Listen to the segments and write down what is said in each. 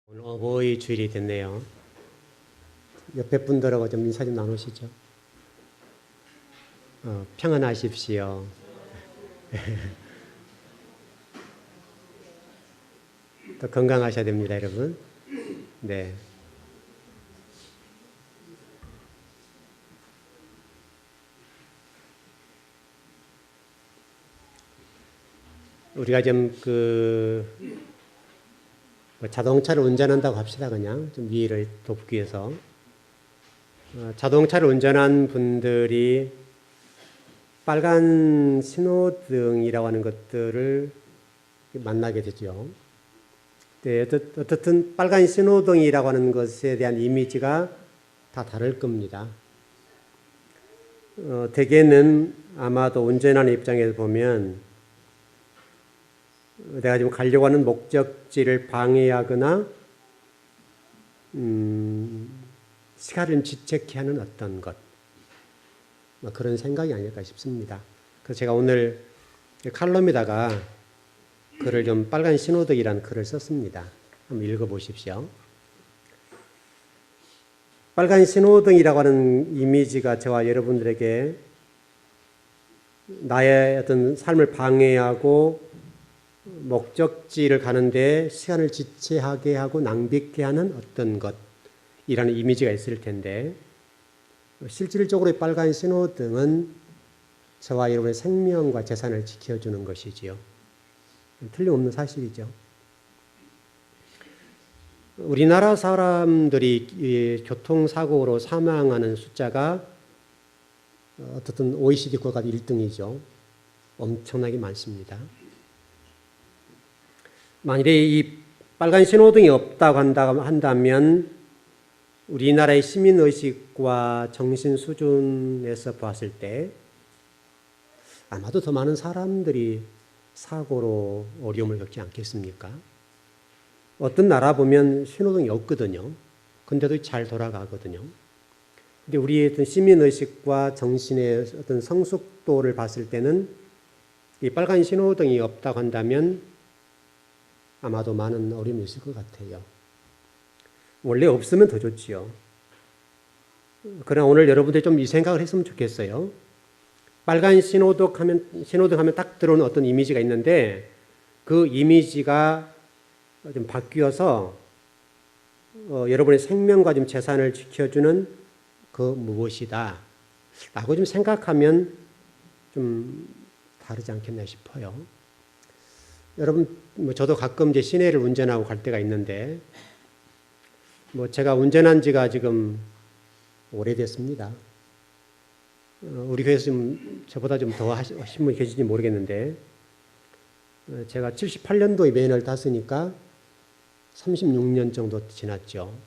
오늘 어버이 주일이 됐네요. 옆에 분들하고 좀 인사 좀 나누시죠. 평안하십시오. 또 건강하셔야 됩니다, 여러분. 네. 우리가 좀 자동차를 운전한다고 합시다. 그냥 좀 이해를 돕기 위해서 자동차를 운전한 분들이 빨간 신호등이라고 하는 것들을 만나게 되죠. 네, 어떻든 빨간 신호등이라고 하는 것에 대한 이미지가 다 다를 겁니다. 대개는 아마도 운전하는 입장에서 보면 내가 지금 가려고 하는 목적지를 방해하거나 시간을 지체케 하는 어떤 것, 그런 생각이 아닐까 싶습니다. 그래서 제가 오늘 칼럼에다가 글을 좀 빨간 신호등이라는 글을 썼습니다. 한번 읽어보십시오. 빨간 신호등이라고 하는 이미지가 저와 여러분들에게 나의 어떤 삶을 방해하고 목적지를 가는데 시간을 지체하게 하고 낭비케 하는 어떤 것이라는 이미지가 있을 텐데, 실질적으로 빨간 신호등은 저와 여러분의 생명과 재산을 지켜주는 것이지요. 틀림없는 사실이죠. 우리나라 사람들이 교통사고로 사망하는 숫자가 어떻든 OECD 국가 1등이죠. 엄청나게 많습니다. 만일에 이 빨간 신호등이 없다고 한다면 우리나라의 시민의식과 정신 수준에서 봤을 때 아마도 더 많은 사람들이 사고로 어려움을 겪지 않겠습니까? 어떤 나라 보면 신호등이 없거든요. 근데도 잘 돌아가거든요. 근데 우리의 어떤 시민의식과 정신의 어떤 성숙도를 봤을 때는 이 빨간 신호등이 없다고 한다면 아마도 많은 어려움이 있을 것 같아요. 원래 없으면 더 좋지요. 그러나 오늘 여러분들이 좀 이 생각을 했으면 좋겠어요. 빨간 신호등 하면 딱 들어오는 어떤 이미지가 있는데 그 이미지가 좀 바뀌어서 여러분의 생명과 좀 재산을 지켜주는 그 무엇이다 라고 좀 생각하면 좀 다르지 않겠나 싶어요. 여러분, 저도 가끔 이제 시내를 운전하고 갈 때가 있는데, 제가 운전한 지가 지금 오래됐습니다. 우리 교회에서 저보다 좀 더 하신 분이 계신지 모르겠는데, 제가 78년도에 면허를 땄으니까 36년 정도 지났죠.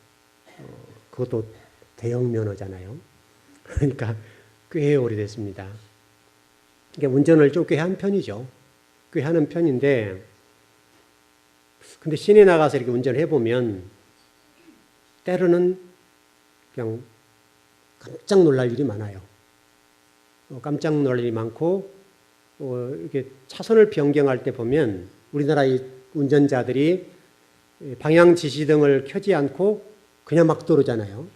그것도 대형 면허잖아요. 그러니까 꽤 오래됐습니다. 그러니까 운전을 좀 꽤 한 편이죠. 꽤 하는 편인데, 근데 시내 나가서 이렇게 운전을 해보면 때로는 그냥 깜짝 놀랄 일이 많아요. 깜짝 놀랄 일이 많고, 이렇게 차선을 변경할 때 보면 우리나라의 운전자들이 방향 지시등을 켜지 않고 그냥 막 들어오잖아요.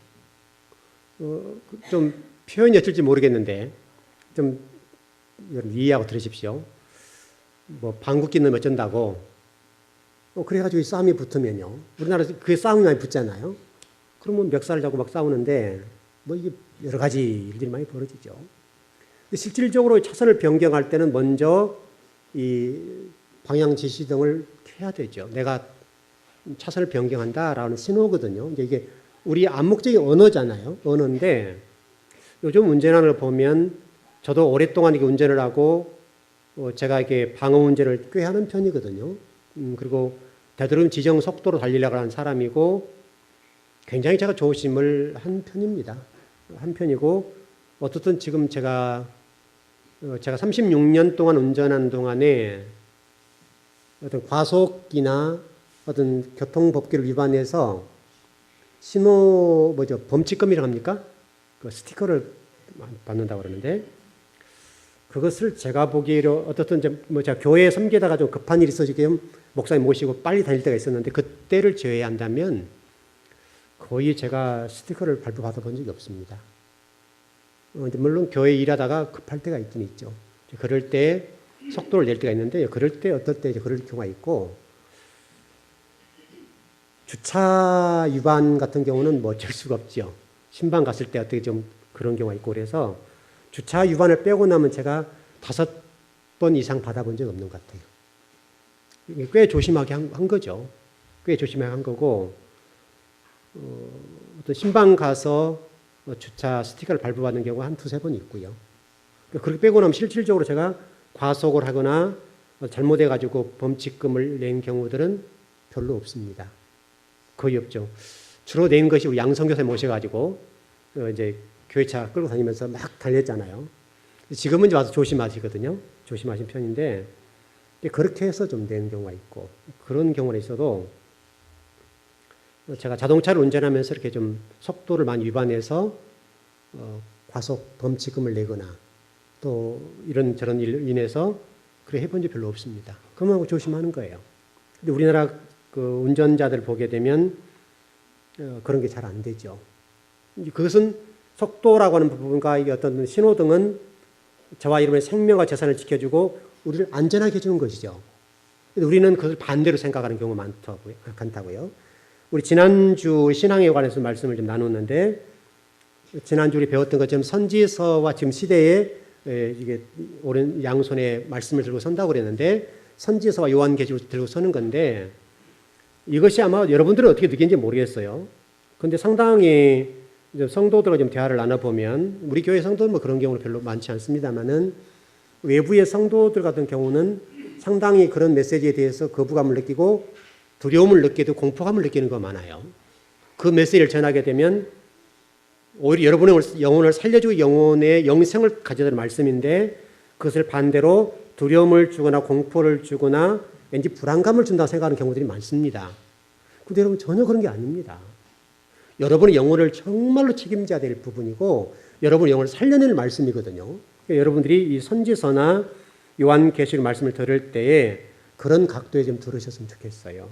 좀 표현이 어떨지 모르겠는데, 좀 여러분 이해하고 들으십시오. 방귀 뀌는 어쩐다고. 그래가지고 싸움이 붙으면요. 우리나라에서 그게 싸움이 많이 붙잖아요. 그러면 멱살을 잡고 막 싸우는데, 이게 여러 가지 일들이 많이 벌어지죠. 실질적으로 차선을 변경할 때는 먼저 이 방향 지시등을 켜야 되죠. 내가 차선을 변경한다라는 신호거든요. 이게 우리 암묵적인 언어잖아요. 언어인데, 요즘 운전하는 걸 보면 저도 오랫동안 이렇게 운전을 하고 제가 이렇게 방어 운전을 꽤 하는 편이거든요. 그리고 되도록 지정 속도로 달리려고 하는 사람이고 굉장히 제가 조심을 한 편입니다. 한 편이고 어떻든 지금 제가 36년 동안 운전한 동안에 어떤 과속이나 어떤 교통법규를 위반해서 범칙금이라고 합니까? 그 스티커를 받는다고 그러는데 그것을 제가 보기로 어떻든 제가 교회에 섬기다가 좀 급한 일이 있어서 지금 목사님 모시고 빨리 다닐 때가 있었는데 그때를 제외한다면 거의 제가 스티커를 발부받아 본 적이 없습니다. 물론 교회 일하다가 급할 때가 있긴 있죠. 그럴 때 속도를 낼 때가 있는데 그럴 때 어떨 때 그럴 경우가 있고 주차 위반 같은 경우는 뭐 어쩔 수가 없죠. 신방 갔을 때 어떻게 좀 그런 경우가 있고 그래서 주차 위반을 빼고 나면 제가 5번 이상 받아본 적 없는 것 같아요. 꽤 조심하게 한 거죠. 꽤 조심하게 한 거고 어떤 신방 가서 주차 스티커를 발부받는 경우가 한 2-3번 있고요. 그렇게 빼고 나면 실질적으로 제가 과속을 하거나 잘못해가지고 범칙금을 낸 경우들은 별로 없습니다. 거의 없죠. 주로 낸 것이 우리 양성교사님 모셔가지고 이제 교회차 끌고 다니면서 막 달렸잖아요. 지금은 이제 와서 조심하시거든요. 조심하신 편인데 그렇게 해서 좀 낸 경우가 있고 그런 경우는 있어도 제가 자동차를 운전하면서 이렇게 좀 속도를 많이 위반해서 과속 범칙금을 내거나 또 이런저런 일로 인해서 그래 해본 적 별로 없습니다. 그만 조심하는 거예요. 근데 우리나라 그 운전자들 보게 되면 그런 게 잘 안 되죠. 그것은 속도라고 하는 부분과 이 어떤 신호등은 저와 여러분의 생명과 재산을 지켜주고 우리를 안전하게 해주는 것이죠. 우리는 그것을 반대로 생각하는 경우가 많다고요. 우리 지난주 신앙에 관해서 말씀을 좀 나눴는데 지난주 우리 배웠던 것처럼 선지서와 지금 시대에 이게 오른 양손에 말씀을 들고 선다고 그랬는데 선지서와 요한계시록을 들고 서는 건데 이것이 아마 여러분들은 어떻게 느끼는지 모르겠어요. 그런데 상당히 성도들과 좀 대화를 나눠보면 우리 교회 성도는 뭐 그런 경우는 별로 많지 않습니다만은 외부의 성도들 같은 경우는 상당히 그런 메시지에 대해서 거부감을 느끼고 두려움을 느끼고 공포감을 느끼는 거 많아요. 그 메시지를 전하게 되면 오히려 여러분의 영혼을 살려주고 영혼의 영생을 가져다는 말씀인데 그것을 반대로 두려움을 주거나 공포를 주거나 왠지 불안감을 준다고 생각하는 경우들이 많습니다. 근데 여러분 전혀 그런 게 아닙니다. 여러분의 영혼을 정말로 책임져야 될 부분이고 여러분의 영혼을 살려낼 말씀이거든요. 그러니까 여러분들이 이 선지서나 요한계시록 말씀을 들을 때에 그런 각도에 좀 들으셨으면 좋겠어요.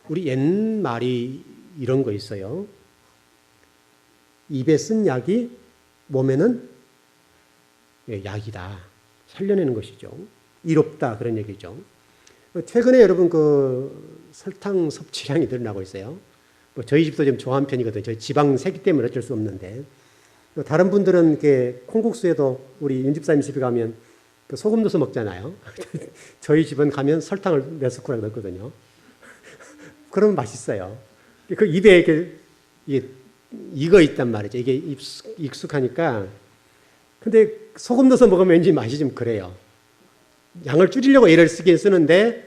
우리 옛말이 이런 거 있어요. 입에 쓴 약이 몸에는 약이다. 살려내는 것이죠. 이롭다 그런 얘기죠. 최근에 여러분 그 설탕 섭취량이 늘어나고 있어요. 뭐 저희 집도 좀 좋아하는 편이거든요. 저희 지방 세기 때문에 어쩔 수 없는데 다른 분들은 이렇게 콩국수에도 우리 윤집사님 집에 가면 그 소금 넣어서 먹잖아요. 저희 집은 가면 설탕을 몇 스푼 넣거든요. 그러면 맛있어요. 그 입에 이게 익어 있단 말이죠. 이게 익숙하니까. 근데 소금 넣어서 먹으면 왠지 맛이 좀 그래요. 양을 줄이려고 애를 쓰긴 쓰는데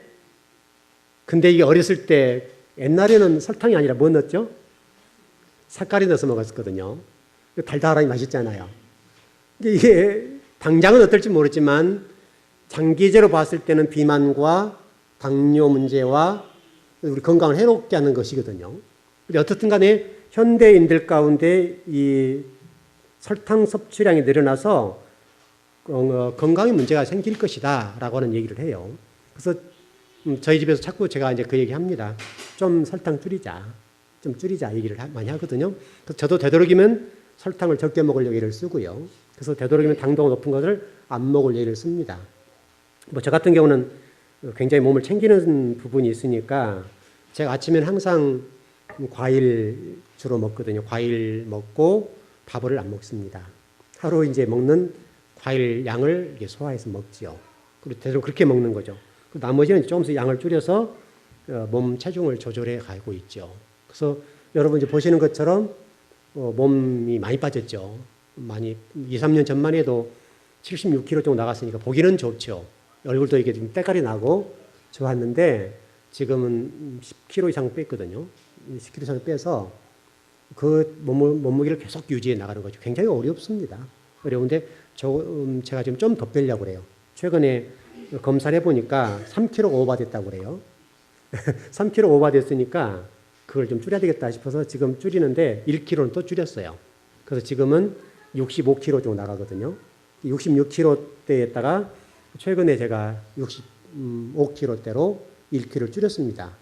근데 이게 어렸을 때 옛날에는 설탕이 아니라 뭐 넣었죠? 삭가리 넣어서 먹었거든요. 달달하니 맛있잖아요. 이게 당장은 어떨지 모르지만 장기적으로 봤을 때는 비만과 당뇨 문제와 우리 건강을 해롭게 하는 것이거든요. 근데 어떻든 간에 현대인들 가운데 이 설탕 섭취량이 늘어나서 건강에 문제가 생길 것이다 라고 하는 얘기를 해요. 그래서 저희 집에서 자꾸 제가 이제 그 얘기 합니다. 좀 설탕 줄이자. 좀 줄이자 얘기를 많이 하거든요. 그래서 저도 되도록이면 설탕을 적게 먹으려고 예를 쓰고요. 그래서 되도록이면 당도가 높은 것을 안 먹을 예를 씁니다. 뭐 저 같은 경우는 굉장히 몸을 챙기는 부분이 있으니까 제가 아침에는 항상 과일 주로 먹거든요. 과일 먹고 밥을 안 먹습니다. 하루 이제 먹는 과일 양을 소화해서 먹지요. 그리고 대체로 그렇게 먹는 거죠. 나머지는 조금씩 양을 줄여서 몸 체중을 조절해 가고 있죠. 그래서 여러분 이제 보시는 것처럼 몸이 많이 빠졌죠. 많이 2-3년 전만 해도 76kg 정도 나갔으니까 보기는 좋죠. 얼굴도 이게 좀 때깔이 나고 좋았는데 지금은 10kg 이상 뺐거든요. 10kg 이상 빼서 그 몸무게를 계속 유지해 나가는 거죠. 굉장히 어렵습니다. 어려운데 제가 지금 좀 더 빼려고 그래요. 최근에 검사를 해보니까 3kg 오버됐다고 그래요. 3kg 오버됐으니까 그걸 좀 줄여야 되겠다 싶어서 지금 줄이는데 1kg는 또 줄였어요. 그래서 지금은 65kg 정도 나가거든요. 66kg대에다가 최근에 제가 65kg대로 1km 줄였습니다.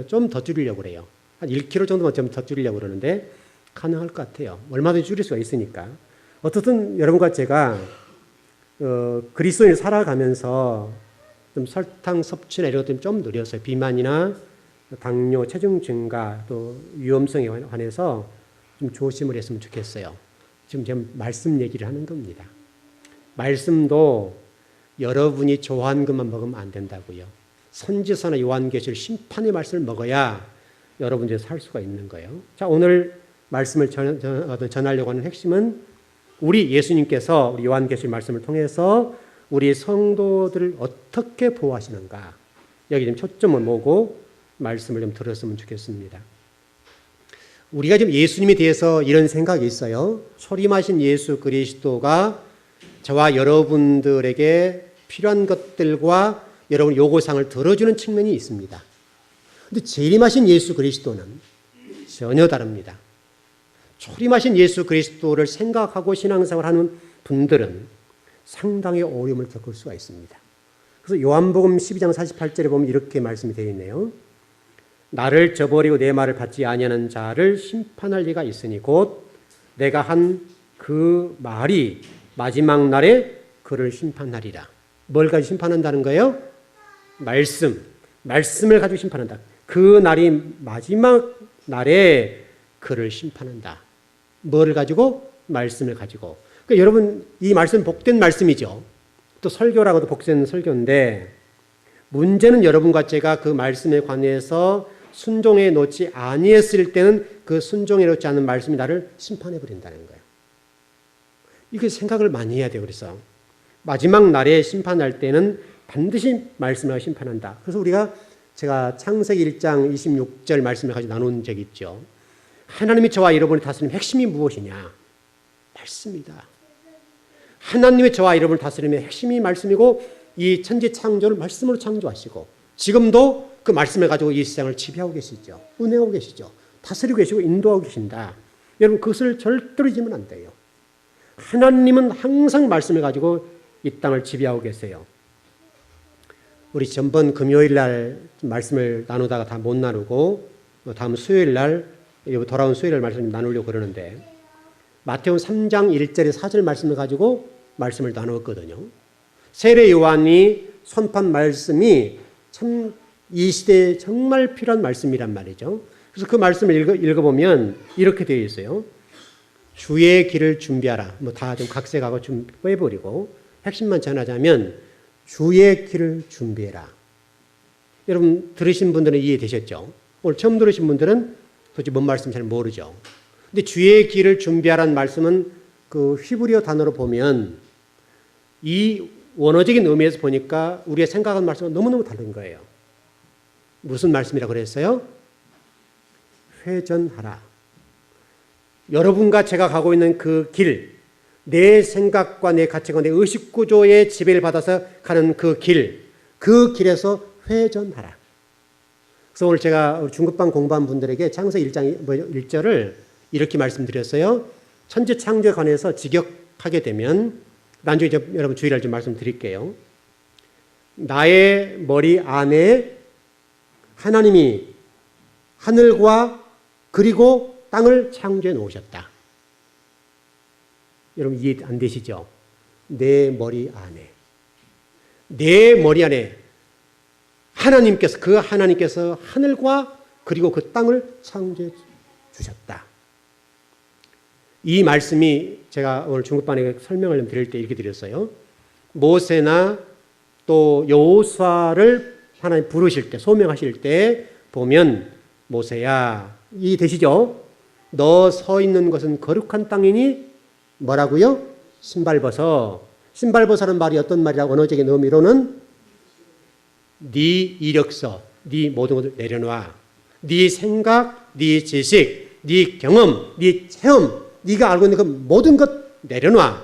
좀 더 줄이려고 그래요. 한 1km 정도만 좀 더 줄이려고 그러는데 가능할 것 같아요. 얼마든지 줄일 수가 있으니까. 어떻든 여러분과 제가 그리스도인을 살아가면서 좀 설탕 섭취나 이런 것들 좀 늘려서요. 비만이나 당뇨, 체중 증가, 또 위험성에 관해서 좀 조심을 했으면 좋겠어요. 지금 제가 말씀 얘기를 하는 겁니다. 말씀도 여러분이 좋아하는 것만 먹으면 안 된다고요. 선지서나 요한계시록 심판의 말씀을 먹어야 여러분들이 살 수가 있는 거예요. 자, 오늘 말씀을 전하려고 하는 핵심은 우리 예수님께서 우리 요한계시록 말씀을 통해서 우리 성도들을 어떻게 보호하시는가, 여기 좀 초점을 모으고 말씀을 좀 들었으면 좋겠습니다. 우리가 지금 예수님에 대해서 이런 생각이 있어요. 소림하신 예수 그리스도가 저와 여러분들에게 필요한 것들과 여러분 요구사항을 들어주는 측면이 있습니다. 그런데 재림하신 예수 그리스도는 전혀 다릅니다. 초림하신 예수 그리스도를 생각하고 신앙생활을 하는 분들은 상당히 어려움을 겪을 수가 있습니다. 그래서 요한복음 12장 48절에 보면 이렇게 말씀이 되어 있네요. 나를 저버리고 내 말을 받지 아니하는 자를 심판할 리가 있으니 곧 내가 한 그 말이 마지막 날에 그를 심판하리라. 뭘 가지고 심판한다는 거예요? 말씀을 가지고 심판한다. 그 날이 마지막 날에 그를 심판한다. 뭐를 가지고? 말씀을 가지고. 그러니까 여러분, 이 말씀 복된 말씀이죠. 또 설교라고도 복된 설교인데 문제는 여러분과 제가 그 말씀에 관해서 순종해 놓지 아니했을 때는 그 순종해 놓지 않은 말씀이 나를 심판해 버린다는 거예요. 이게 생각을 많이 해야 돼요. 그래서 마지막 날에 심판할 때는 반드시 말씀을 심판한다. 그래서 제가 창세기 1장 26절 말씀을 가지고 나눈 적이 있죠. 하나님이 저와 여러분을 다스리는 핵심이 무엇이냐? 말씀이다. 하나님의 저와 여러분을 다스리는 핵심이 말씀이고 이 천지 창조를 말씀으로 창조하시고 지금도 그 말씀을 가지고 이 세상을 지배하고 계시죠. 운행하고 계시죠. 다스리고 계시고 인도하고 계신다. 여러분 그것을 절대로 잊으면 안 돼요. 하나님은 항상 말씀을 가지고 이 땅을 지배하고 계세요. 우리 전번 금요일 날 말씀을 나누다가 다 못 나누고 다음 수요일 날 돌아온 수요일 날 말씀을 나누려고 그러는데 마태복음 3장 1절에 4절 말씀을 가지고 말씀을 나누었거든요. 세례 요한이 선포한 말씀이 참 이 시대에 정말 필요한 말씀이란 말이죠. 그래서 그 말씀을 읽어보면 이렇게 되어 있어요. 주의 길을 준비하라. 다 좀 각색하고 좀 빼버리고 핵심만 전하자면 주의 길을 준비해라. 여러분 들으신 분들은 이해되셨죠? 오늘 처음 들으신 분들은 도대체 뭔 말씀인지 잘 모르죠. 근데 주의 길을 준비하라는 말씀은 그 히브리어 단어로 보면 이 원어적인 의미에서 보니까 우리가 생각하는 말씀과 너무너무 다른 거예요. 무슨 말씀이라고 그랬어요? 회전하라. 여러분과 제가 가고 있는 그 길, 내 생각과 내 가치관, 내 의식구조의 지배를 받아서 가는 그 길에서 회전하라. 그래서 오늘 제가 중급반 공부한 분들에게 창세기 1장 1절을 이렇게 말씀드렸어요. 천지 창조에 관해서 직역하게 되면 나중에 여러분 주의를 좀 말씀드릴게요. 나의 머리 안에 하나님이 하늘과 그리고 땅을 창조해 놓으셨다. 여러분 이해 안 되시죠? 내 머리 안에 하나님께서 하늘과 그리고 그 땅을 창조해 주셨다. 이 말씀이 제가 오늘 중급반에 설명을 드릴 때 이렇게 드렸어요. 모세나 또 여호수아를 하나님 부르실 때, 소명하실 때 보면 모세야, 이해되시죠? 너 서 있는 것은 거룩한 땅이니 뭐라고요? 신발 벗어. 신발 벗어라는 말이 어떤 말이라고 언어적인 의미로는 네 이력서, 네 모든 것을 내려놔. 네 생각, 네 지식, 네 경험, 네 체험, 네가 알고 있는 그 모든 것 내려놔.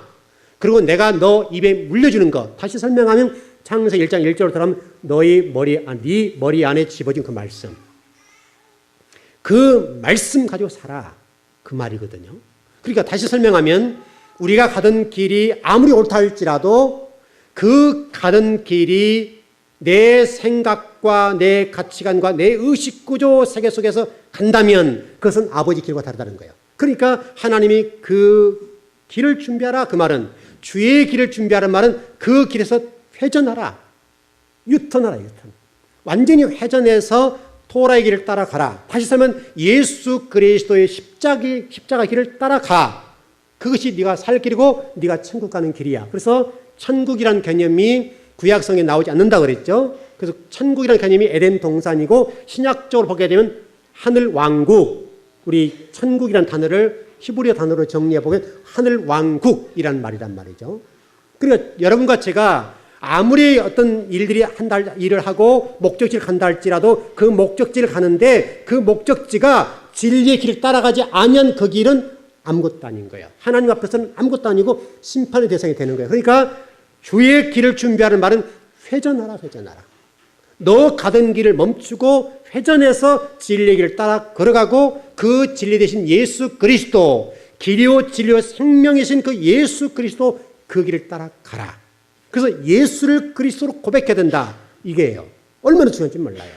그리고 내가 너 입에 물려주는 것. 다시 설명하면 창세기 1장 1절로 들어가면 네 머리 안에 집어진 그 말씀. 그 말씀 가지고 살아. 그 말이거든요. 그러니까 다시 설명하면 우리가 가던 길이 아무리 옳다 할지라도 그 가던 길이 내 생각과 내 가치관과 내 의식구조 세계 속에서 간다면 그것은 아버지 길과 다르다는 거예요. 그러니까 하나님이 그 길을 준비하라 그 말은, 주의 길을 준비하라는 말은 그 길에서 회전하라, 유턴하라, 유턴. 완전히 회전해서 토라의 길을 따라가라. 다시 설면 예수 그리스도의 십자가 길을 따라가. 그것이 네가 살 길이고 네가 천국 가는 길이야. 그래서 천국이라는 개념이 구약성에 나오지 않는다 그랬죠. 그래서 천국이라는 개념이 에덴 동산이고 신약적으로 보게 되면 하늘 왕국, 우리 천국이라는 단어를 히브리어 단어로 정리해 보면 하늘 왕국이라는 말이란 말이죠. 그러니까 여러분과 제가 아무리 어떤 일들이 한 달 일을 하고 목적지를 간다 할지라도 그 목적지를 가는데 그 목적지가 진리의 길을 따라가지 않으면 그 길은 아무것도 아닌 거예요. 하나님 앞에서는 아무것도 아니고 심판의 대상이 되는 거예요. 그러니까 주의 길을 준비하는 말은 회전하라, 회전하라. 너 가던 길을 멈추고 회전해서 진리의 길을 따라 걸어가고 그 진리 대신 예수 그리스도, 길이요 진리요 생명이신 그 예수 그리스도 그 길을 따라가라. 그래서 예수를 그리스도로 고백해야 된다. 이게요. 얼마나 중요한지 몰라요.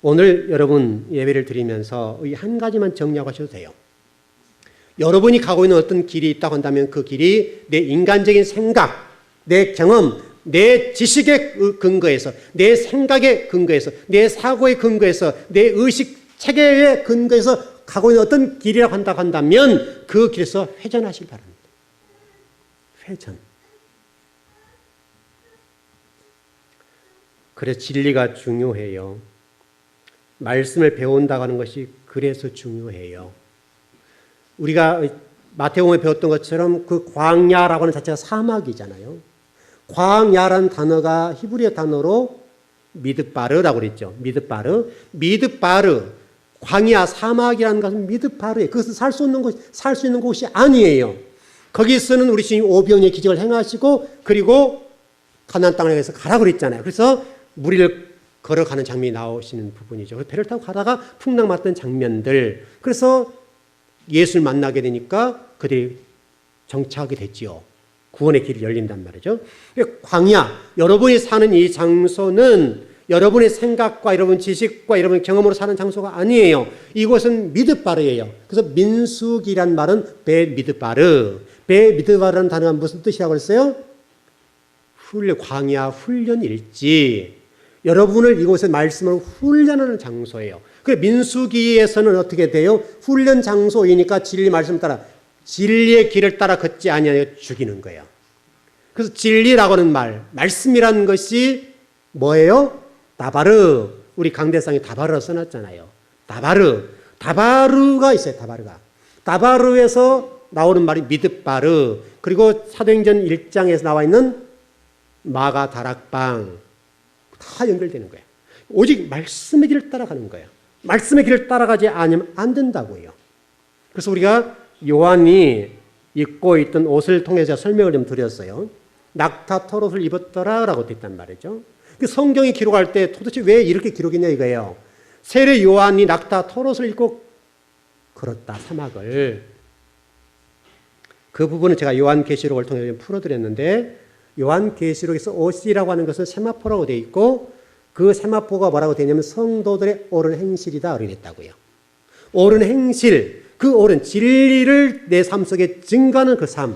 오늘 여러분 예배를 드리면서 이 한 가지만 정리하고 하셔도 돼요. 여러분이 가고 있는 어떤 길이 있다고 한다면 그 길이 내 인간적인 생각, 내 경험, 내 지식의 근거에서, 내 생각의 근거에서, 내 사고의 근거에서, 내 의식 체계의 근거에서 가고 있는 어떤 길이라고 한다고 한다면 그 길에서 회전하시기 바랍니다. 회전. 그래서 진리가 중요해요. 말씀을 배운다고 하는 것이 그래서 중요해요. 우리가 마태복음에 배웠던 것처럼 그 광야라고 하는 자체가 사막이잖아요. 광야라는 단어가 히브리어 단어로 미드바르라고 그랬죠. 미드바르. 광야 사막이라는 것은 미드바르예요. 그것은 살 수 있는 곳이 아니에요. 거기서는 우리 주님 오병이의 기적을 행하시고 그리고 가나안 땅에 가서 가라 그랬잖아요. 그래서 무리를 걸어가는 장면이 나오시는 부분이죠. 배를 타고 가다가 풍랑 맞던 장면들. 그래서 예수를 만나게 되니까 그들이 정착하게 됐지요. 구원의 길이 열린단 말이죠. 광야, 여러분이 사는 이 장소는 여러분의 생각과 여러분 지식과 여러분 경험으로 사는 장소가 아니에요. 이곳은 미드바르예요. 그래서 민수기란 말은 베미드바르라는 단어가 무슨 뜻이라고 했어요? 광야 훈련일지. 여러분을 이곳에 말씀을 훈련하는 장소예요. 그래 민수기에서는 어떻게 돼요? 훈련 장소이니까 진리 말씀 따라 진리의 길을 따라 걷지 아니하여 죽이는 거예요. 그래서 진리라고 하는 말씀이라는 것이 뭐예요? 다바르. 우리 강대상에 다바르라 써놨잖아요. 다바르가 있어요. 다바르에서 나오는 말이 미드바르. 그리고 사도행전 1장에서 나와 있는 마가 다락방. 다 연결되는 거예요. 오직 말씀의 길을 따라가는 거예요. 말씀의 길을 따라가지 않으면 안 된다고요. 그래서 우리가 요한이 입고 있던 옷을 통해서 설명을 좀 드렸어요. 낙타 털옷을 입었더라라고 됐단 말이죠. 그 성경이 기록할 때 도대체 왜 이렇게 기록했냐 이거예요. 세례 요한이 낙타 털옷을 입고 걸었다 사막을. 그 부분은 제가 요한계시록을 통해서 좀 풀어드렸는데 요한계시록에서 옷이라고 하는 것은 세마포라고 되어 있고 그 세마포가 뭐라고 되냐면 성도들의 옳은 행실이다 이렇게 됐다고요. 옳은 행실, 그 옳은 진리를 내 삶 속에 증거하는 그 삶,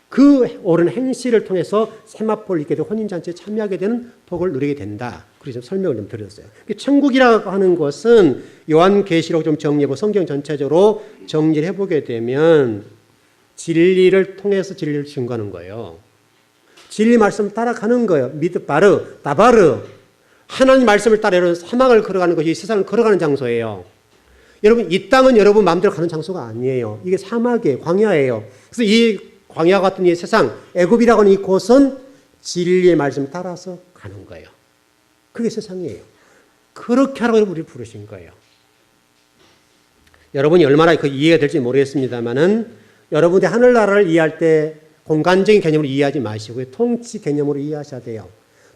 그 옳은 행실을 통해서 세마포를 입게 되고 혼인잔치에 참여하게 되는 복을 누리게 된다. 그래서 설명을 좀 드렸어요. 천국이라고 하는 것은 요한계시록 좀 정리해보고 성경 전체적으로 정리를 해보게 되면 진리를 통해서 진리를 증거하는 거예요. 진리 말씀을 따라가는 거예요. 미드바르, 다바르. 하나님 말씀을 따라 사막을 걸어가는 것이 세상을 걸어가는 장소예요. 여러분 이 땅은 여러분 마음대로 가는 장소가 아니에요. 이게 사막이에요. 광야예요. 그래서 이 광야 같은 이 세상, 애굽이라고 하는 이곳은 진리의 말씀을 따라서 가는 거예요. 그게 세상이에요. 그렇게 하라고 우리를 부르신 거예요. 여러분이 얼마나 그 이해가 될지 모르겠습니다만은 여러분이 하늘나라를 이해할 때 공간적인 개념으로 이해하지 마시고요. 통치 개념으로 이해하셔야 돼요.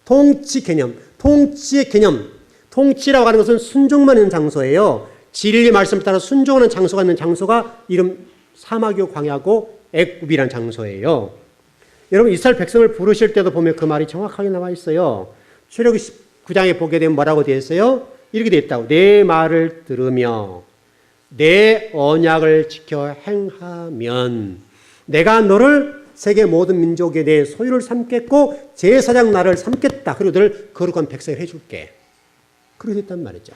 통치 개념, 통치의 개념. 통치라고 하는 것은 순종만 있는 장소예요. 진리의 말씀을 따라 순종하는 장소가 있는 장소가 이름 사막이고 광야고 애굽이라는 장소예요. 여러분 이스라엘 백성을 부르실 때도 보면 그 말이 정확하게 나와 있어요. 출애굽기 19장에 보게 되면 뭐라고 되어 있어요? 이렇게 되어 있다고. 내 말을 들으며 내 언약을 지켜 행하면 내가 너를 세계 모든 민족의 내 소유를 삼겠고 제사장 나를 삼겠다. 그리고 너를 거룩한 백성을 해줄게. 그렇게 됐단 말이죠.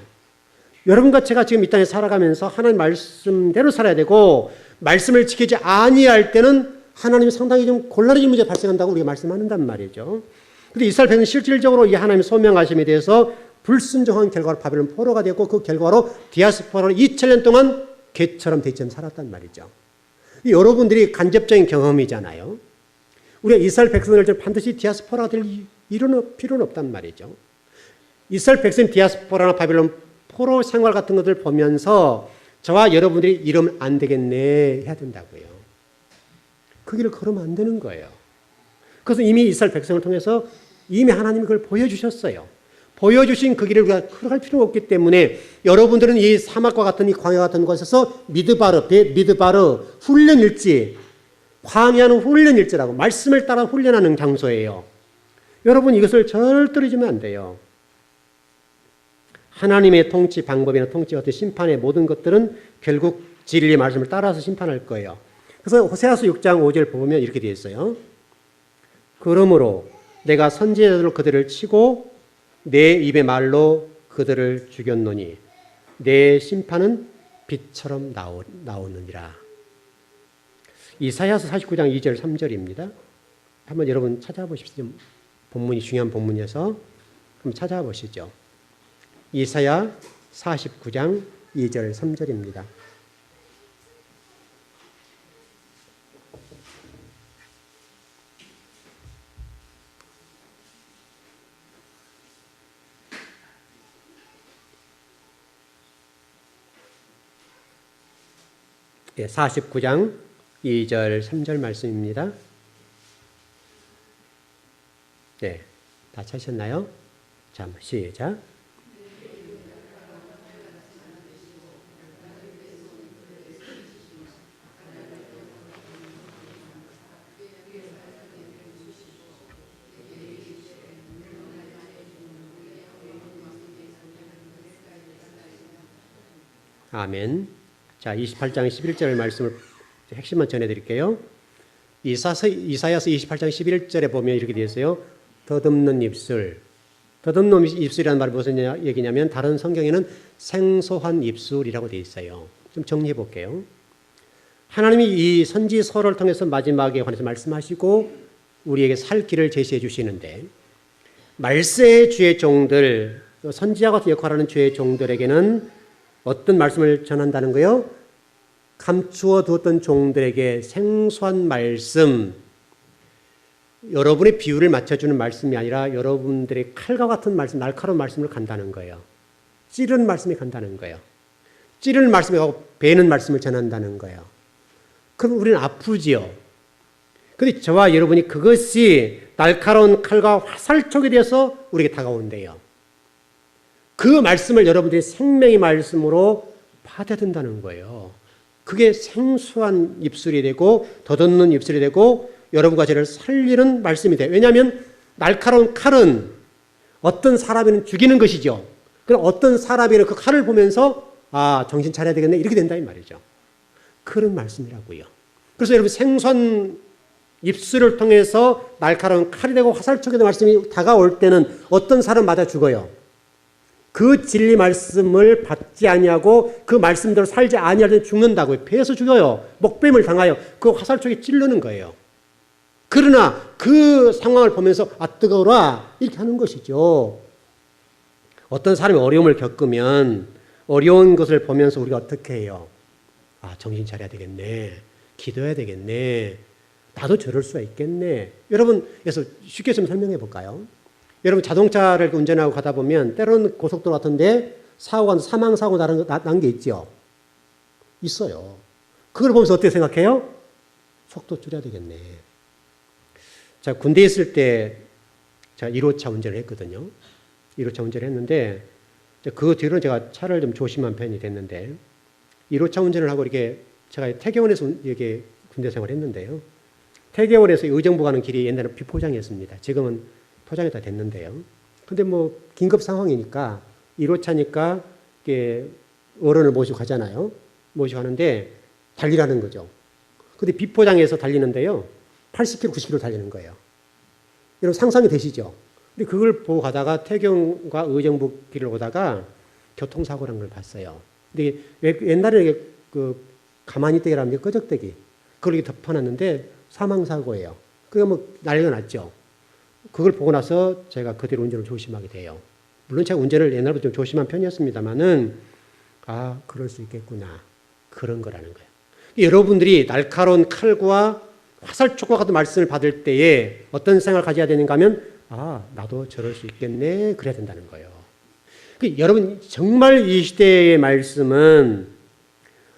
여러분과 제가 지금 이 땅에 살아가면서 하나님 말씀대로 살아야 되고 말씀을 지키지 아니할 때는 하나님이 상당히 좀 곤란해진 문제가 발생한다고 우리가 말씀한단 말이죠. 그런데 이스라엘 백성은 실질적으로 이 하나님의 소명하심에 대해서 불순종한 결과로 바벨론 포로가 되었고 그 결과로 디아스포라로 2000년 동안 개처럼 대처럼 살았단 말이죠. 여러분들이 간접적인 경험이잖아요. 우리가 이스라엘 백성들 반드시 디아스포라가 될 필요는 없단 말이죠. 이스라엘 백성 디아스포라나 바벨론 포로 생활 같은 것들 보면서 저와 여러분들이 이러면 안 되겠네 해야 된다고요. 그 길을 걸으면 안 되는 거예요. 그래서 이미 이스라엘 백성을 통해서 이미 하나님이 그걸 보여주셨어요. 보여주신 그 길을 우리가 걸어갈 필요가 없기 때문에 여러분들은 이 사막과 같은 이 광야 같은 곳에서 미드바르 훈련일지, 광야는 훈련일지라고 말씀을 따라 훈련하는 장소예요. 여러분 이것을 절대로 잊으면 안 돼요. 하나님의 통치 방법이나 통치 어떤 심판의 모든 것들은 결국 진리의 말씀을 따라서 심판할 거예요. 그래서 호세아서 6장 5절 보면 이렇게 되어 있어요. 그러므로 내가 선지자들로 그들을 치고 내 입의 말로 그들을 죽였노니 내 심판은 빛처럼 나오느니라. 이사야서 49장 2절 3절입니다. 한번 여러분 찾아보십시오. 본문이 중요한 본문이어서 한번 찾아보시죠. 이사야 49장 2절 3절입니다. 예, 49장 2절 3절 말씀입니다. 네, 다 찾으셨나요? 자, 시작. 아멘. 자, 28장 11절 말씀을 핵심만 전해드릴게요. 이사야서 28장 11절에 보면 이렇게 되어 있어요. 더듬는 입술. 더듬는 입술이라는 말이 무슨 얘기냐면 다른 성경에는 생소한 입술이라고 되어 있어요. 좀 정리해 볼게요. 하나님이 이 선지서를 통해서 마지막에 관해서 말씀하시고 우리에게 살 길을 제시해 주시는데 말세의 주의 종들, 선지자 같은 역할을 하는 주의 종들에게는 어떤 말씀을 전한다는 거요? 감추어 두었던 종들에게 생소한 말씀, 여러분의 비유를 맞춰주는 말씀이 아니라 여러분들의 칼과 같은 말씀, 날카로운 말씀을 간다는 거예요. 찌르는 말씀이 간다는 거예요. 찌르는 말씀이 가고 베는 말씀을 전한다는 거예요. 그럼 우리는 아프지요. 그런데 저와 여러분이 그것이 날카로운 칼과 화살촉이 되어서 우리에게 다가온대요. 그 말씀을 여러분들이 생명의 말씀으로 받아야 된다는 거예요. 그게 생소한 입술이 되고 더듬는 입술이 되고 여러분과 저를 살리는 말씀이 돼요. 왜냐하면 날카로운 칼은 어떤 사람에는 죽이는 것이죠. 그럼 어떤 사람에는 그 칼을 보면서 아, 정신 차려야 되겠네 이렇게 된다 이 말이죠. 그런 말씀이라고요. 그래서 여러분 생소한 입술을 통해서 날카로운 칼이 되고 화살촉이 되는 말씀이 다가올 때는 어떤 사람마다 죽어요. 그 진리 말씀을 받지 아니하고 그 말씀대로 살지 아니할 때 죽는다고요. 배에서 죽어요. 목뱀을 당하여 그 화살촉에 찌르는 거예요. 그러나 그 상황을 보면서 아 뜨거워라 이렇게 하는 것이죠. 어떤 사람이 어려움을 겪으면 어려운 것을 보면서 우리가 어떻게 해요? 아 정신 차려야 되겠네. 기도해야 되겠네. 나도 저럴 수가 있겠네. 여러분 그래서 쉽게 좀 설명해 볼까요? 여러분 자동차를 운전하고 가다 보면 때로는 고속도로 같은데 사고가 사망사고 난 게 있죠. 있어요. 그걸 보면서 어떻게 생각해요? 속도 줄여야 되겠네. 자, 군대에 있을 때 제가 1호차 운전을 했거든요. 1호차 운전을 했는데 그 뒤로는 제가 차를 좀 조심한 편이 됐는데 1호차 운전을 하고 이렇게 제가 태경원에서 이렇게 군대 생활을 했는데요. 태계원에서 의정부 가는 길이 옛날에 비포장이었습니다. 지금은 포장이 다 됐는데요. 근데 뭐 긴급 상황이니까 1호차니까 어른을 모시고 가잖아요. 모시고 가는데 달리라는 거죠. 근데 비포장에서 달리는데요. 80km, 90km 달리는 거예요. 여러분 상상이 되시죠? 근데 그걸 보고 가다가 태경과 의정부 길을 오다가 교통사고라는 걸 봤어요. 근데 옛날에 가만히 떼기라는 끄적대기. 그걸 이렇게 덮어놨는데 사망사고예요. 그게 뭐 난리가 났죠. 그걸 보고 나서 제가 그대로 운전을 조심하게 돼요. 물론 제가 운전을 옛날부터 좀 조심한 편이었습니다만은, 아, 그럴 수 있겠구나. 그런 거라는 거예요. 여러분들이 날카로운 칼과 화살촉과 같은 말씀을 받을 때에 어떤 생각을 가져야 되는가 하면, 아, 나도 저럴 수 있겠네. 그래야 된다는 거예요. 여러분, 정말 이 시대의 말씀은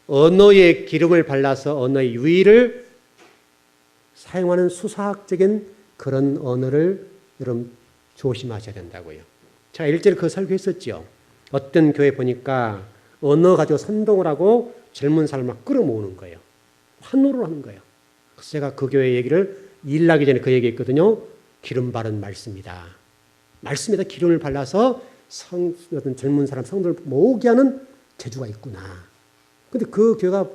언어의 기름을 발라서 언어의 유의를 사용하는 수사학적인 그런 언어를 여러분 조심하셔야 된다고요. 제가 일절에 그 설교했었죠. 어떤 교회 보니까 언어 가지고 선동을 하고 젊은 사람을 막 끌어모으는 거예요. 환호를 하는 거예요. 그래서 제가 그 교회 얘기를 일 나기 전에 그 얘기했거든요. 기름 바른 말씀이다. 말씀에다 기름을 발라서 어떤 젊은 사람 성도를 모으게 하는 재주가 있구나. 근데 그 교회가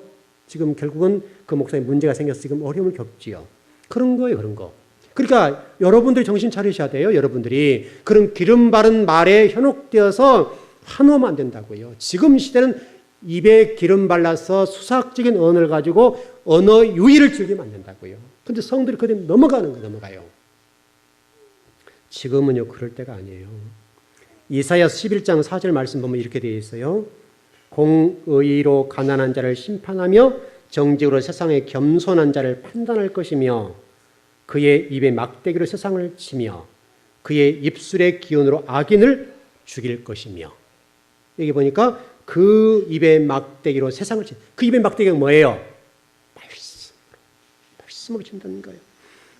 지금 결국은 그 목사님 문제가 생겨서 지금 어려움을 겪지요. 그런 거예요, 그런 거. 그러니까 여러분들이 정신 차리셔야 돼요, 여러분들이. 그런 기름 바른 말에 현혹되어서 환호하면 안 된다고요. 지금 시대는 입에 기름 발라서 수사학적인 언어를 가지고 언어 유의를 즐기면 안 된다고요. 근데 성들이 그대로 넘어가요. 지금은요, 그럴 때가 아니에요. 이사야서 11장 4절 말씀 보면 이렇게 되어 있어요. 공의로 가난한 자를 심판하며 정직으로 세상의 겸손한 자를 판단할 것이며 그의 입에 막대기로 세상을 치며 그의 입술의 기운으로 악인을 죽일 것이며. 여기 보니까 그 입에 막대기로 세상을 치. 그 입에 막대기가 뭐예요? 말씀으로 친다는 거예요.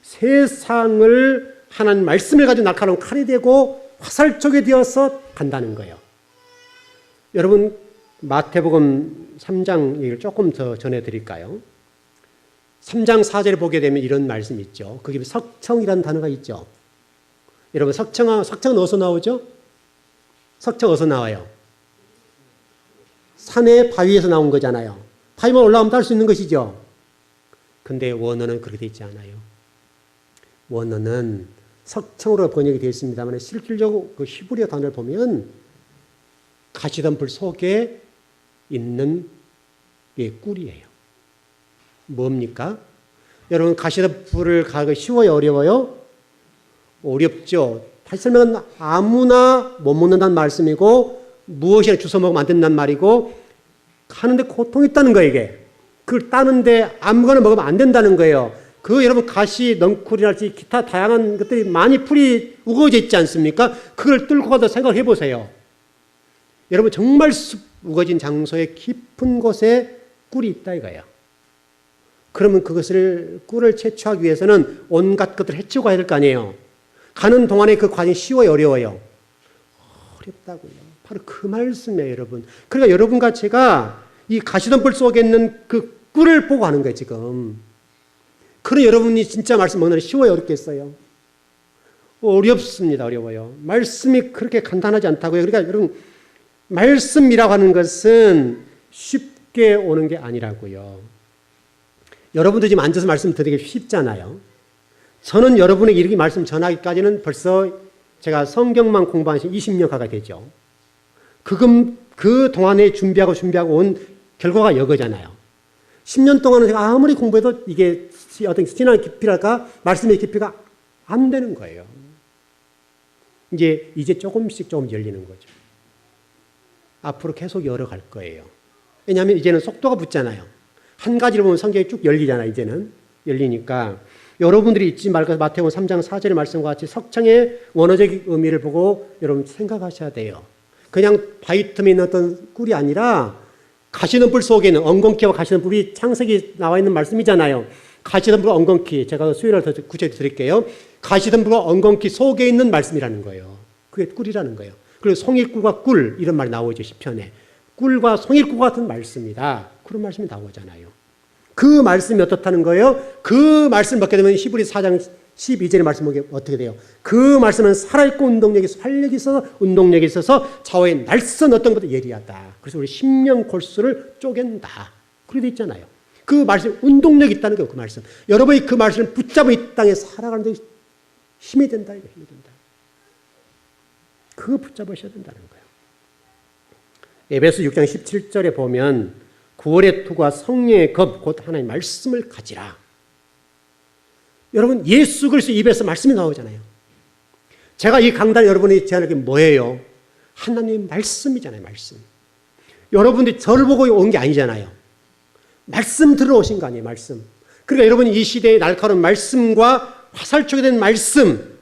세상을 하나님 말씀을 가지고 날카로운 칼이 되고 화살촉이 되어서 간다는 거예요. 여러분 마태복음 3장 얘기를 조금 더 전해드릴까요? 3장 4절에 보게 되면 이런 말씀이 있죠. 거기 석청이라는 단어가 있죠. 여러분 석청은 어디서 나오죠? 석청 어디서 나와요? 산의 바위에서 나온 거잖아요. 바위만 올라가면 딸 수 있는 것이죠. 근데 원어는 그렇게 되어 있지 않아요. 원어는 석청으로 번역이 되어 있습니다만 실질적으로 그 히브리어 단어를 보면 가시덤불 속에 있는 게 꿀이에요. 뭡니까? 여러분 가시덤불을 가기 쉬워요? 어려워요? 어렵죠. 다시 설명은 아무나 못 먹는다는 말씀이고 무엇이나 주워 먹으면 안 된다는 말이고 하는데 고통이 있다는 거예요. 이게. 그걸 따는데 아무거나 먹으면 안 된다는 거예요. 여러분 가시, 넝쿨이랄지 기타 다양한 것들이 많이 풀이 우거져 있지 않습니까? 그걸 뚫고 가서 생각해 보세요. 여러분 정말 숲 우거진 장소의 깊은 곳에 꿀이 있다 이거예요. 그러면 꿀을 채취하기 위해서는 온갖 것들을 해치고 가야 될 거 아니에요. 가는 동안에 그 과정이 쉬워요, 어려워요? 어렵다고요. 바로 그 말씀이에요, 여러분. 그러니까 여러분과 제가 이 가시덤불 속에 있는 그 꿀을 보고 하는 거예요, 지금. 그런 여러분이 진짜 말씀 먹는 게 쉬워요, 어렵겠어요? 어렵습니다, 어려워요. 말씀이 그렇게 간단하지 않다고요. 그러니까 여러분, 말씀이라고 하는 것은 쉽게 오는 게 아니라고요. 여러분도 지금 앉아서 말씀 드리기 쉽잖아요. 저는 여러분에게 이렇게 말씀 전하기까지는 벌써 제가 성경만 공부한 지 20년 가까이 되죠. 그 동안에 준비하고 온 결과가 이거잖아요. 10년 동안은 제가 아무리 공부해도 이게 어떤 신앙의 깊이랄까 말씀의 깊이가 안 되는 거예요. 이제 조금 열리는 거죠. 앞으로 계속 열어갈 거예요. 왜냐하면 이제는 속도가 붙잖아요. 한 가지를 보면 성경이 쭉 열리잖아요. 이제는 열리니까 여러분들이 잊지 말고 마태복음 3장 4절의 말씀과 같이 석청의 원어적 의미를 보고 여러분 생각하셔야 돼요. 그냥 바위 틈에 있는 어떤 꿀이 아니라 가시덤불 속에 있는 엉겅퀴와 가시덤불이 창세기 나와 있는 말씀이잖아요. 가시덤불과 엉겅퀴, 제가 수요일날 더 구체적으로 드릴게요. 가시덤불과 엉겅퀴 속에 있는 말씀이라는 거예요. 그게 꿀이라는 거예요. 그리고 송일꿀과 꿀 이런 말이 나오죠. 시편에. 꿀과 송일꿀 같은 말씀이다. 그런 말씀이 나오잖아요. 그 말씀이 어떻다는 거예요? 그 말씀을 먹게 되면 히브리 4장 12절의 말씀 보게 어떻게 돼요? 그 말씀은 살아있고 운동력이 활력이 있어서 운동력이 있어서 좌우의 날선 어떤 것도 예리하다. 그래서 우리 심령 골수를 쪼갠다. 그렇게 돼 있잖아요. 그 말씀 운동력이 있다는 거예요. 그 말씀. 여러분이 그 말씀을 붙잡아 이 땅에 살아가는 데 힘이 된다. 이거 힘이 된다. 그거 붙잡으셔야 된다는 거예요. 에베소 6장 17절에 보면 9월의 투과 성령의 겁 곧 하나님의 말씀을 가지라. 여러분 예수 그리스도 입에서 말씀이 나오잖아요. 제가 이 강단 여러분이 제안할 게 뭐예요? 하나님의 말씀이잖아요. 말씀. 여러분들이 저를 보고 온 게 아니잖아요. 말씀 들으러 오신 거 아니에요. 말씀. 그러니까 여러분이 이 시대의 날카로운 말씀과 화살촉이 된 말씀,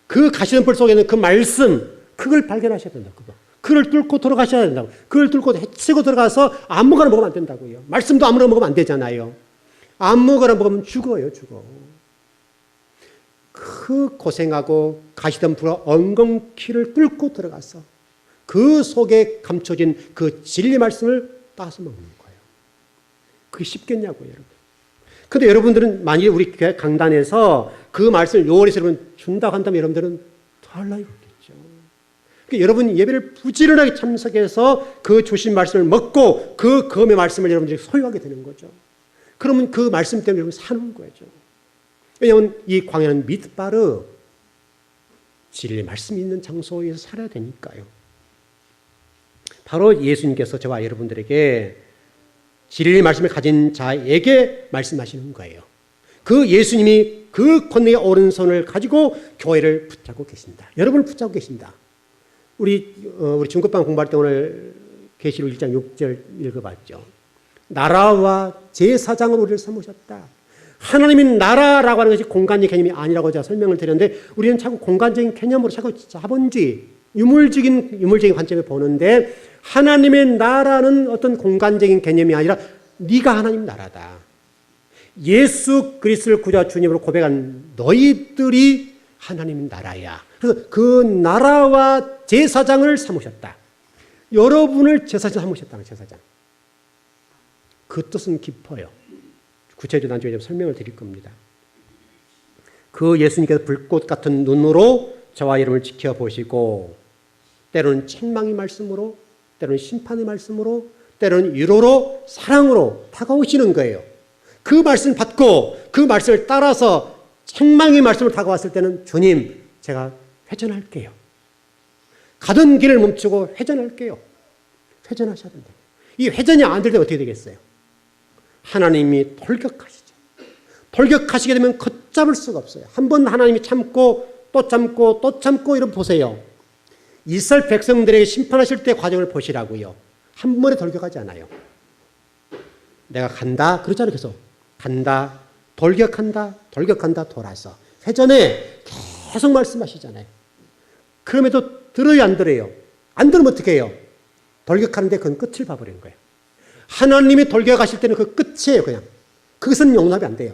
그 가시는 불 속에 있는 그 말씀, 그걸 발견하셔야 된다. 그걸 뚫고 들어가셔야 된다고. 그걸 뚫고 헤치고 들어가서 아무거나 먹으면 안 된다고요. 말씀도 아무거나 먹으면 안 되잖아요. 아무거나 먹으면 죽어요. 죽어. 그 고생하고 가시던 불과 엉겅퀴를 뚫고 들어가서 그 속에 감춰진 그 진리 말씀을 따서 먹는 거예요. 그게 쉽겠냐고요, 여러분. 근데 여러분들은 만약에 우리 강단에서 그 말씀을 요월에서 여러분 준다고 한다면 여러분들은 달라요. 그러니까 여러분 예배를 부지런하게 참석해서 그 주신 말씀을 먹고 그 검의 말씀을 여러분들이 소유하게 되는 거죠. 그러면 그 말씀 때문에 여러분 사는 거죠. 왜냐하면 이 광야는 미드바르 진리의 말씀이 있는 장소에서 살아야 되니까요. 바로 예수님께서 저와 여러분들에게 진리의 말씀을 가진 자에게 말씀하시는 거예요. 그 예수님이 그 권능의 오른손을 가지고 교회를 붙잡고 계신다. 여러분을 붙잡고 계신다. 우리 중급반 공부할 때 오늘 계시록 1장 6절 읽어봤죠. 나라와 제사장으로 우리를 삼으셨다. 하나님의 나라라고 하는 것이 공간적 개념이 아니라고 제가 설명을 드렸는데 우리는 자꾸 공간적인 개념으로 자꾸 자본주의, 유물적인 관점에 보는데 하나님의 나라는 어떤 공간적인 개념이 아니라 네가 하나님 나라다. 예수 그리스도를 구주와 주님으로 고백한 너희들이 하나님의 나라야. 그래서 그 나라와 제사장을 삼으셨다. 여러분을 제사장 삼으셨다는 제사장. 그 뜻은 깊어요. 구체적으로 나중에 좀 설명을 드릴 겁니다. 그 예수님께서 불꽃 같은 눈으로 저와 여러분을 지켜보시고 때로는 책망의 말씀으로 때로는 심판의 말씀으로 때로는 위로로 사랑으로 다가오시는 거예요. 그 말씀 받고 그 말씀을 따라서 책망의 말씀을 다가왔을 때는 주님 제가 회전할게요. 가던 길을 멈추고 회전할게요. 회전하셔야 된다. 이 회전이 안 될 때 어떻게 되겠어요? 하나님이 돌격하시죠. 돌격하시게 되면 걷잡을 수가 없어요. 한 번 하나님이 참고 또 참고 또 참고 이런 보세요. 이스라엘 백성들에게 심판하실 때 과정을 보시라고요. 한 번에 돌격하지 않아요. 내가 간다 그러잖아요. 계속 간다 돌격한다 돌격한다 돌아서 회전에 계속 말씀하시잖아요. 그럼에도 들어요 안 들어요? 안 들으면 어떻게 해요? 돌격하는데 그건 끝을 봐버리는 거예요. 하나님이 돌격하실 때는 그 끝이에요. 그냥 그것은 용납이 안 돼요.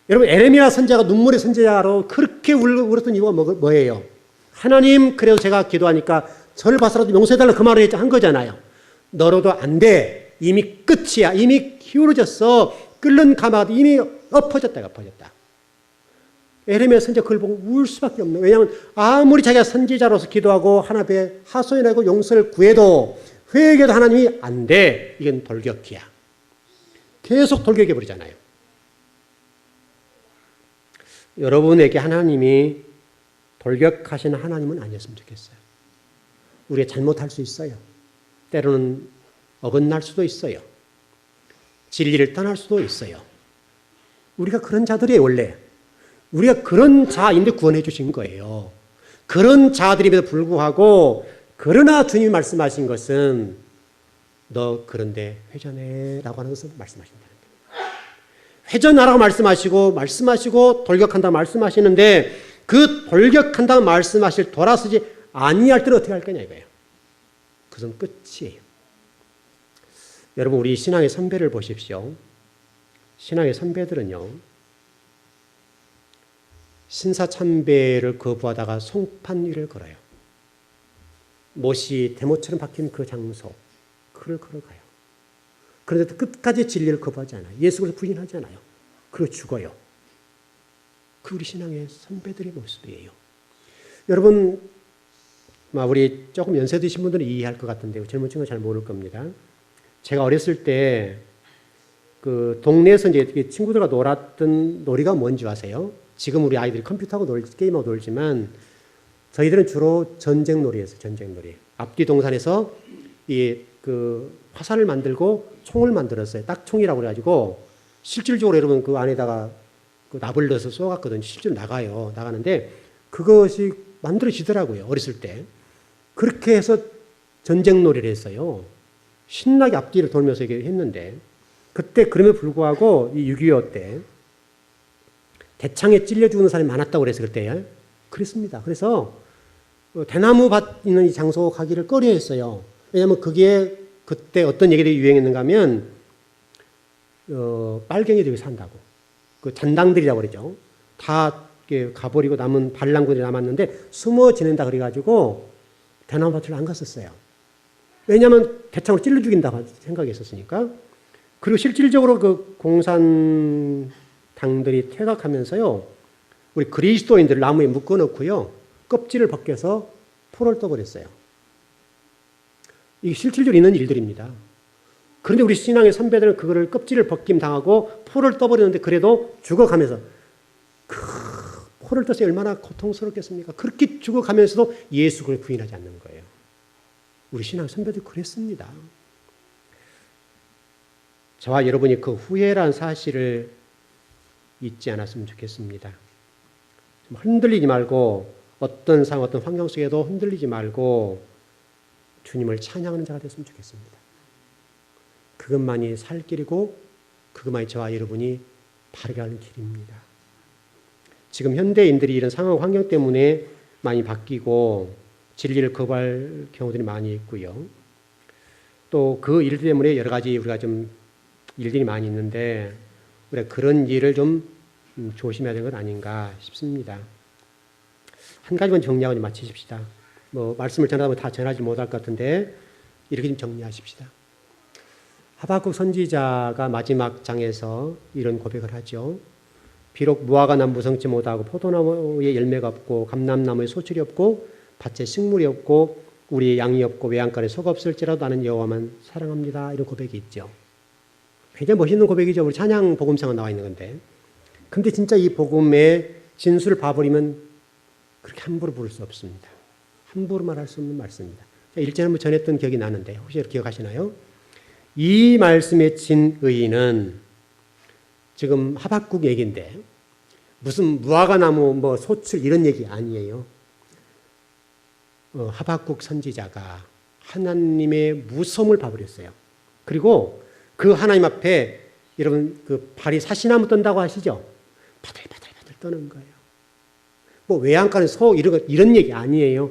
여러분 에레미야 선지자가 눈물의 선지자로 그렇게 울었던 이유가 뭐예요? 하나님 그래도 제가 기도하니까 저를 봐서라도 용서해달라 그 말을 한 거잖아요. 너로도 안 돼. 이미 끝이야. 이미 기울어졌어. 끓는 가마가 이미 엎어졌다. 에레미야 선지자 그걸 보고 울 수밖에 없는 거예요. 왜냐하면 아무리 자기가 선지자로서 기도하고 하나님의 하소연하고 용서를 구해도 회개도 하나님이 안 돼. 이건 돌격이야. 계속 돌격해버리잖아요. 여러분에게 하나님이 돌격하시는 하나님은 아니었으면 좋겠어요. 우리가 잘못할 수 있어요. 때로는 어긋날 수도 있어요. 진리를 떠날 수도 있어요. 우리가 그런 자들이에요, 원래. 우리가 그런 자인데 구원해 주신 거예요. 그런 자들임에도 불구하고 그러나 주님이 말씀하신 것은 너 그런데 회전해라고 하는 것을 말씀하신다는 거예요. 회전하라고 말씀하시고 돌격한다고 말씀하시는데 그 돌격한다고 말씀하실 돌아서지 아니할 때는 어떻게 할 거냐 이거예요. 그것은 끝이에요. 여러분 우리 신앙의 선배를 보십시오. 신앙의 선배들은요. 신사참배를 거부하다가 송판 위를 걸어요. 못이 대못처럼 박힌 그 장소 그를 걸어가요. 그런데도 끝까지 진리를 거부하지 않아요. 예수 그리스도 부인하지 않아요. 그리고 죽어요. 그 우리 신앙의 선배들의 모습이에요. 여러분, 우리 조금 연세 드신 분들은 이해할 것 같은데 젊은 친구는 잘 모를 겁니다. 제가 어렸을 때 그 동네에서 이제 친구들과 놀았던 놀이가 뭔지 아세요? 지금 우리 아이들이 컴퓨터하고 게임하고 놀지만 저희들은 주로 전쟁 놀이였어요. 전쟁 놀이. 앞뒤 동산에서 그 화살을 만들고 총을 만들었어요. 딱총이라고 그래가지고 실질적으로 여러분 그 안에다가 그 납을 넣어서 쏘았거든요. 실제로 나가는데 그것이 만들어지더라고요. 어렸을 때. 그렇게 해서 전쟁 놀이를 했어요. 신나게 앞뒤를 돌면서 이렇게 했는데 그때 그럼에도 불구하고 이 6.25 때 대창에 찔려 죽는 사람이 많았다고 그랬어요. 그때. 그랬습니다. 그래서 대나무 밭 있는 이 장소 가기를 꺼려했어요. 왜냐하면 그게 그때 어떤 얘기들이 유행했는가 하면 빨갱이들이 산다고. 그 잔당들이라고 그러죠. 다 가버리고 남은 반란군이 남았는데 숨어 지낸다 그래가지고 대나무 밭을 안 갔었어요. 왜냐하면 대창으로 찔러 죽인다고 생각했었으니까. 그리고 실질적으로 그 공산당들이 퇴각하면서요. 우리 그리스도인들을 나무에 묶어놓고요. 껍질을 벗겨서 포를 떠버렸어요. 이게 실질적으로 있는 일들입니다. 그런데 우리 신앙의 선배들은 그거를 껍질을 벗김 당하고 포를 떠버렸는데 그래도 죽어가면서 그 포를 떠서 얼마나 고통스럽겠습니까? 그렇게 죽어가면서도 예수 그리스도를 부인하지 않는 거예요. 우리 신앙 선배들 그랬습니다. 저와 여러분이 그 후회라는 사실을 잊지 않았으면 좋겠습니다. 좀 흔들리지 말고 어떤 상황, 어떤 환경 속에도 흔들리지 말고 주님을 찬양하는 자가 됐으면 좋겠습니다. 그것만이 살 길이고 그것만이 저와 여러분이 바르게 가는 길입니다. 지금 현대인들이 이런 상황, 환경 때문에 많이 바뀌고 진리를 거부할 경우들이 많이 있고요. 또 그 일 때문에 여러 가지 우리가 좀 일들이 많이 있는데 우리가 그런 일을 좀 조심해야 되는 것 아닌가 싶습니다. 한 가지만 정리하고 마치십시다. 말씀을 전하다 보면 다 전하지 못할 것 같은데 이렇게 좀 정리하십시다. 하박국 선지자가 마지막 장에서 이런 고백을 하죠. 비록 무화과 나무 무성치 못하고 포도나무에 열매가 없고 감람나무에 소출이 없고 밭에 식물이 없고 우리의 양이 없고 외양간에 소가 없을지라도 나는 여호와만 사랑합니다. 이런 고백이 있죠. 굉장히 멋있는 고백이죠. 우리 찬양 복음상에 나와 있는 건데. 근데 진짜 이 복음의 진술을 봐버리면 그렇게 함부로 부를 수 없습니다. 함부로 말할 수 없는 말씀입니다. 1절에 한번 전했던 기억이 나는데 혹시 기억하시나요? 이 말씀의 진의는 지금 하박국 얘기인데 무슨 무화과나무 소출 이런 얘기 아니에요. 하박국 선지자가 하나님의 무서움을 봐버렸어요. 그리고 그 하나님 앞에 여러분 그 발이 사시나무 떤다고 하시죠? 바들바들 떠는 거예요. 외양간에 소 이런 얘기 아니에요.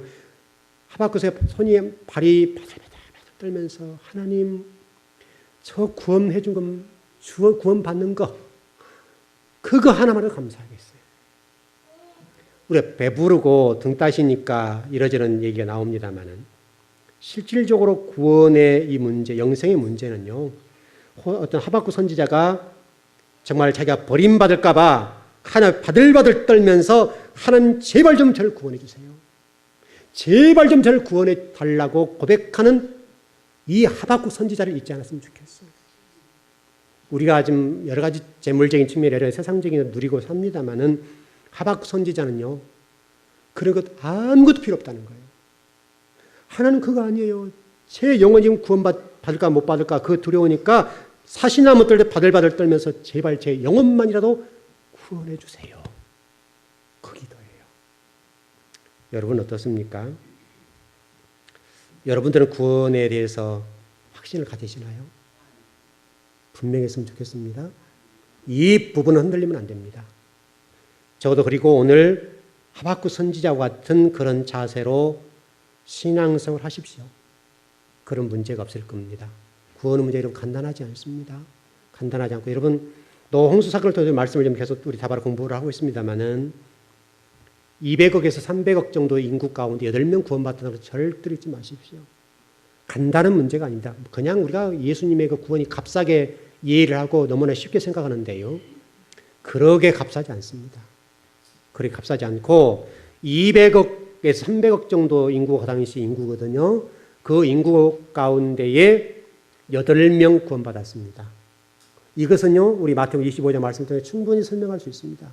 하박국의 손이 발이 바들바들 떨면서 하나님 저 구원해 준 거 구원 받는 거 그거 하나만으로 감사하겠어요. 우리가 배부르고 등 따시니까 이러저런 얘기가 나옵니다만은 실질적으로 구원의 이 문제, 영생의 문제는요. 어떤 하박국 선지자가 정말 자기가 버림받을까 봐 하나 바들바들 떨면서 하나님 제발 좀 저를 구원해 주세요. 제발 좀 저를 구원해 달라고 고백하는 이 하박국 선지자를 잊지 않았으면 좋겠어요. 우리가 지금 여러 가지 재물적인 측면, 여러 세상적인 걸 누리고 삽니다마는 하박국 선지자는요. 그런 것 아무것도 필요 없다는 거예요. 하나님 그거 아니에요. 제 영혼이 지금 구원받을까 못 받을까 그거 두려우니까 사시나무 떨 때 바들바들 떨면서 제발 제 영혼만이라도 구원해 주세요. 그 기도예요. 여러분 어떻습니까? 여러분들은 구원에 대해서 확신을 가지시나요? 분명히 했으면 좋겠습니다. 이 부분은 흔들리면 안 됩니다. 적어도 그리고 오늘 하박국 선지자와 같은 그런 자세로 신앙생활 하십시오. 그런 문제가 없을 겁니다. 구원의 문제 여러분 간단하지 않습니다. 간단하지 않고 여러분 노홍수 사건을 통해서 말씀을 좀 계속 우리 다바로 공부를 하고 있습니다만은 200억에서 300억 정도의 인구 가운데 8명 구원받는다고 절대 잊지 마십시오. 간단한 문제가 아닙니다. 그냥 우리가 예수님의 그 구원이 값싸게 이해를 하고 너무나 쉽게 생각하는데요. 그러게 값싸지 않습니다. 그렇게 값싸지 않고 200억에서 300억 정도 인구가 그 당시 인구거든요. 그 인구 가운데에 8명 구원받았습니다. 이것은요, 우리 마태복음 25장 말씀을 통해 충분히 설명할 수 있습니다.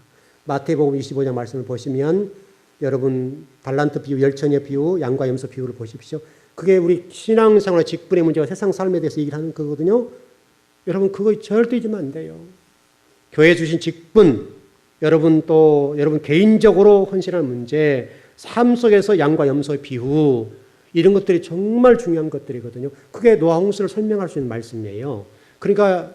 마태복음 25장 말씀을 보시면 여러분 달란트 비유, 열처녀 비유, 양과 염소 비유를 보십시오. 그게 우리 신앙생활 직분의 문제와 세상 삶에 대해서 얘기를 하는 거거든요. 여러분 그거 절대 잊으면 안 돼요. 교회 주신 직분, 여러분 또 여러분 개인적으로 헌신하는 문제, 삶 속에서 양과 염소의 비유, 이런 것들이 정말 중요한 것들이거든요. 그게 노아 홍수를 설명할 수 있는 말씀이에요. 그러니까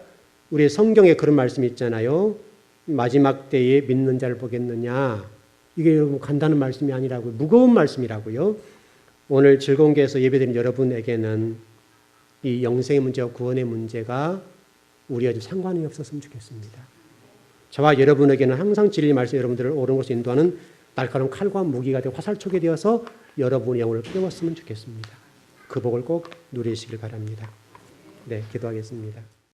우리 성경에 그런 말씀이 있잖아요. 마지막 때에 믿는 자를 보겠느냐. 이게 여러분 간단한 말씀이 아니라고요. 무거운 말씀이라고요. 오늘 즐거운 교회에서 예배드린 여러분에게는 이 영생의 문제와 구원의 문제가 우리와 좀 상관이 없었으면 좋겠습니다. 저와 여러분에게는 항상 진리 말씀 여러분들을 옳은 곳으로 인도하는 날카로운 칼과 무기가 되어 화살촉이 되어서 여러분의 영혼을 깨웠으면 좋겠습니다. 그 복을 꼭 누리시길 바랍니다. 네, 기도하겠습니다.